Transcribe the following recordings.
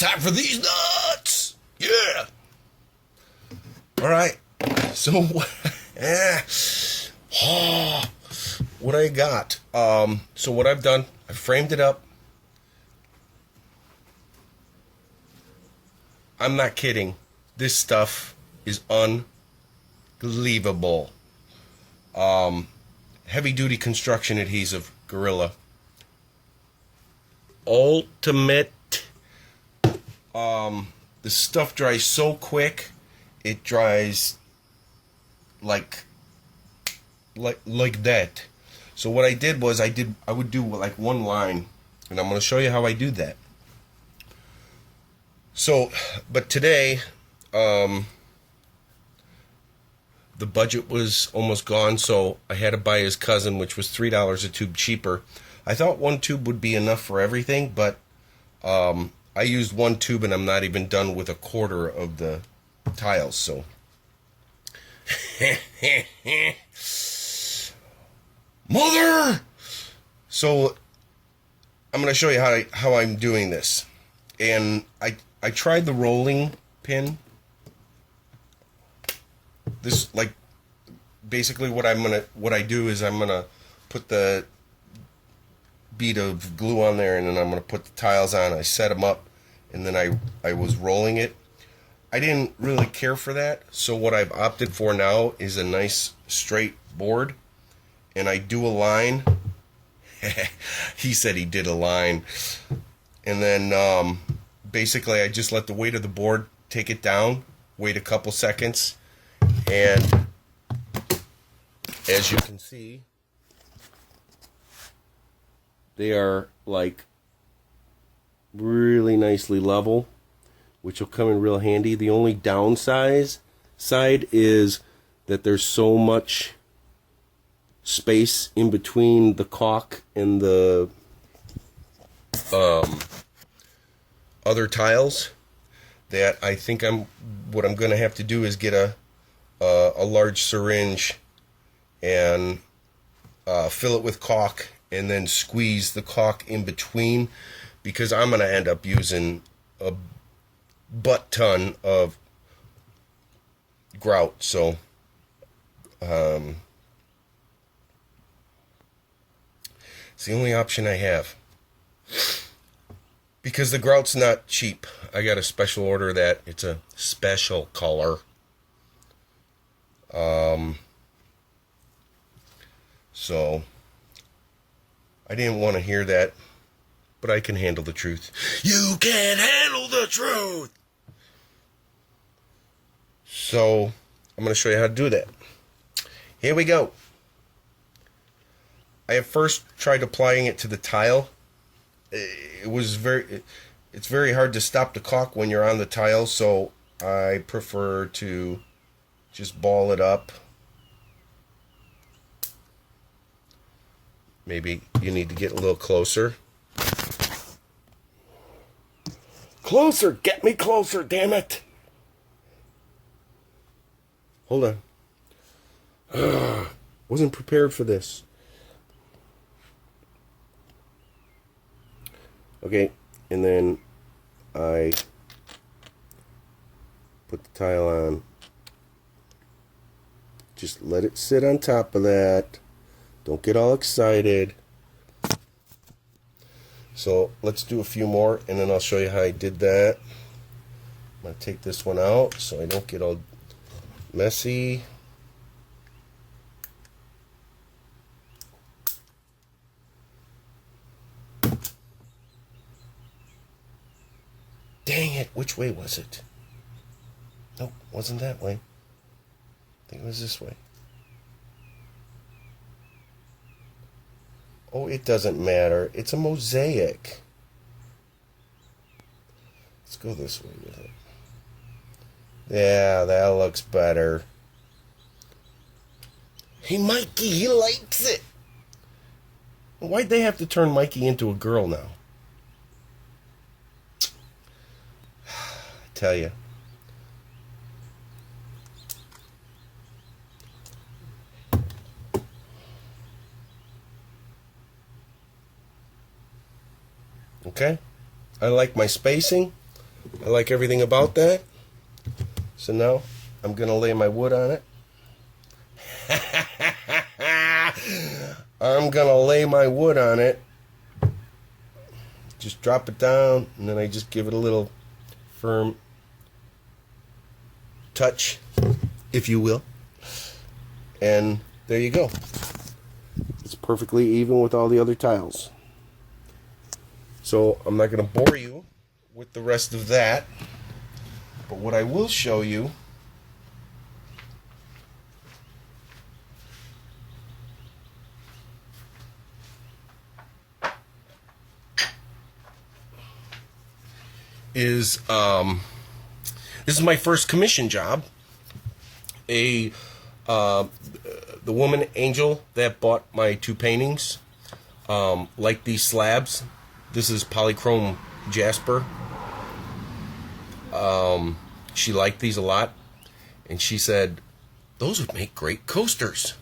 time for these nuts. Yeah. All right. So, what I got. So what I've done, I framed it up. I'm not kidding. This stuff is unbelievable. Heavy duty construction adhesive, Gorilla. Ultimate. The stuff dries so quick. It dries like that. So what I did was I would do like one line, and I'm going to show you how I do that. So, but today, the budget was almost gone, so I had to buy his cousin, which was $3 a tube cheaper. I thought one tube would be enough for everything, but I used one tube, and I'm not even done with a quarter of the tiles. So, mother. So, I'm going to show you how I'm doing this, and I tried the rolling pin. This, like, basically what I do is I'm gonna put the bead of glue on there, and then I'm gonna put the tiles on. I set them up, and then I was rolling it. I didn't really care for that, so what I've opted for now is a nice straight board, and I do a line. He said he did a line, and then basically I just let the weight of the board take it down, wait a couple seconds, and as you can see, they are like really nicely level, which will come in real handy. The only downside is that there's so much space in between the caulk and the other tiles that I think what I'm going to have to do is get a large syringe and fill it with caulk and then squeeze the caulk in between, because I'm going to end up using a butt ton of grout. So it's the only option I have, because the grout's not cheap. I got a special order that it's a special color. So I didn't want to hear that, but I can handle the truth. You can handle the truth. So I'm going to show you how to do that. Here we go. I have first tried applying it to the tile. It's very hard to stop the caulk when you're on the tile, so I prefer to just ball it up. Maybe you need to get a little closer. Closer! Get me closer, damn it! Hold on. Wasn't prepared for this. Okay, and then I put the tile on. Just let it sit on top of that. Don't get all excited. So let's do a few more, and then I'll show you how I did that. I'm going to take this one out so I don't get all messy. Dang it, which way was it? Nope, wasn't that way. I think it was this way. Oh, it doesn't matter. It's a mosaic. Let's go this way with it. Yeah, that looks better. Hey, Mikey, he likes it. Why'd they have to turn Mikey into a girl now? I tell you. Okay, I like my spacing. I like everything about that. So now I'm going to lay my wood on it. I'm going to lay my wood on it. Just drop it down, and then I just give it a little firm touch, if you will. And there you go. It's perfectly even with all the other tiles. So I'm not going to bore you with the rest of that. But what I will show you is this is my first commission job. The woman Angel that bought my 2 paintings liked these slabs. This is polychrome jasper. She liked these a lot, and she said those would make great coasters.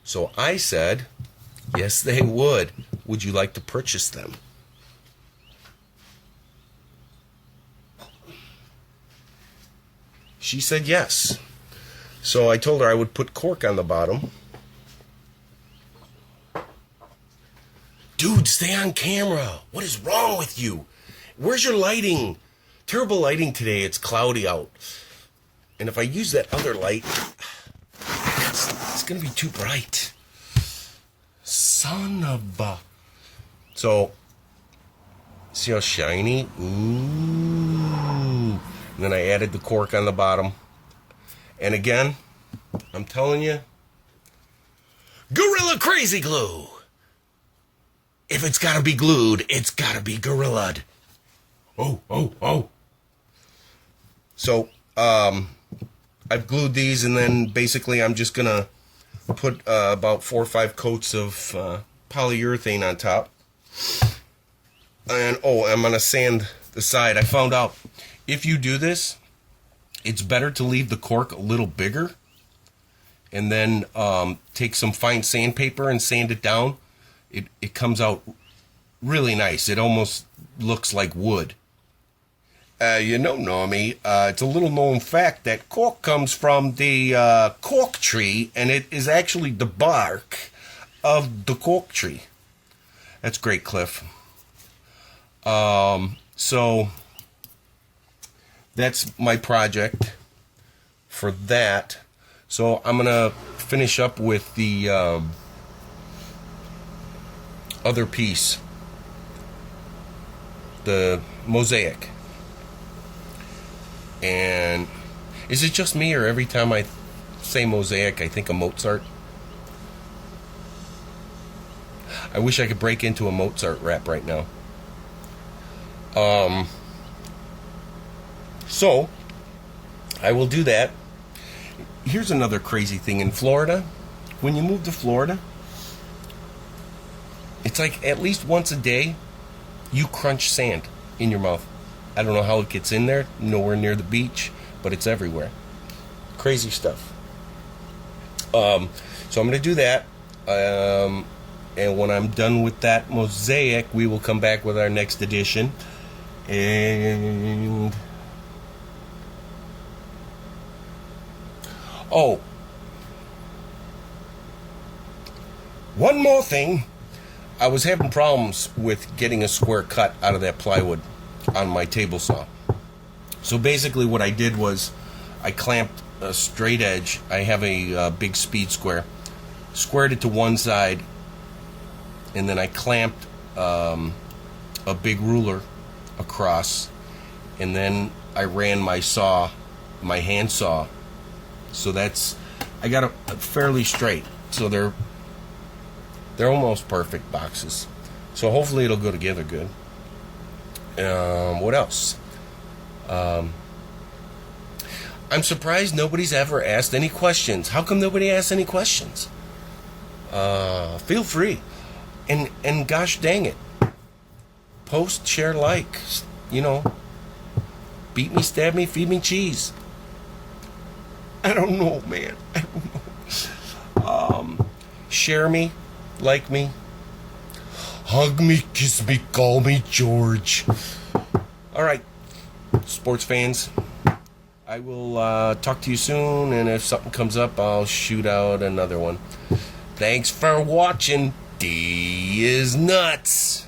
So I said, yes, they would. Would you like to purchase them? She said yes. So I told her I would put cork on the bottom. Dude, stay on camera. What is wrong with you? Where's your lighting? Terrible lighting today. It's cloudy out. And if I use that other light, it's going to be too bright. Son of a... So, see how shiny? Ooh. And then I added the cork on the bottom. And again, I'm telling you, Gorilla Crazy Glue. If it's got to be glued, it's got to be gorilla'd. Oh. So, I've glued these, and then basically I'm just going to put about 4 or 5 coats of polyurethane on top. And, I'm going to sand the side. I found out if you do this, it's better to leave the cork a little bigger and then take some fine sandpaper and sand it down. It comes out really nice. It almost looks like wood. You know, Normie, it's a little known fact that cork comes from the cork tree, and it is actually the bark of the cork tree. That's great, Cliff. So that's my project for that. So I'm going to finish up with the other piece, the Mosaic. And is it just me, or every time I say Mosaic I think of Mozart? I wish I could break into a Mozart rap right now. So I will do that. Here's another crazy thing in Florida. When you move to Florida, it's like at least once a day you crunch sand in your mouth. I don't know how it gets in there, nowhere near the beach, but it's everywhere. Crazy stuff. So I'm going to do that. And when I'm done with that Mosaic, we will come back with our next edition. And... one more thing. I was having problems with getting a square cut out of that plywood on my table saw. So basically what I did was I clamped a straight edge. I have a big speed square. Squared it to one side, and then I clamped a big ruler across, and then I ran my saw, my hand saw. So that's, I got it fairly straight. So they're almost perfect boxes. So hopefully it'll go together good. What else? I'm surprised nobody's ever asked any questions. How come nobody asked any questions? Feel free. And gosh dang it. Post, share, like. You know. Beat me, stab me, feed me cheese. I don't know, man. I don't know. Share me. Like me. Hug me, kiss me, call me George. All right, sports fans. I will talk to you soon, and if something comes up, I'll shoot out another one. Thanks for watching. Dees Nutz.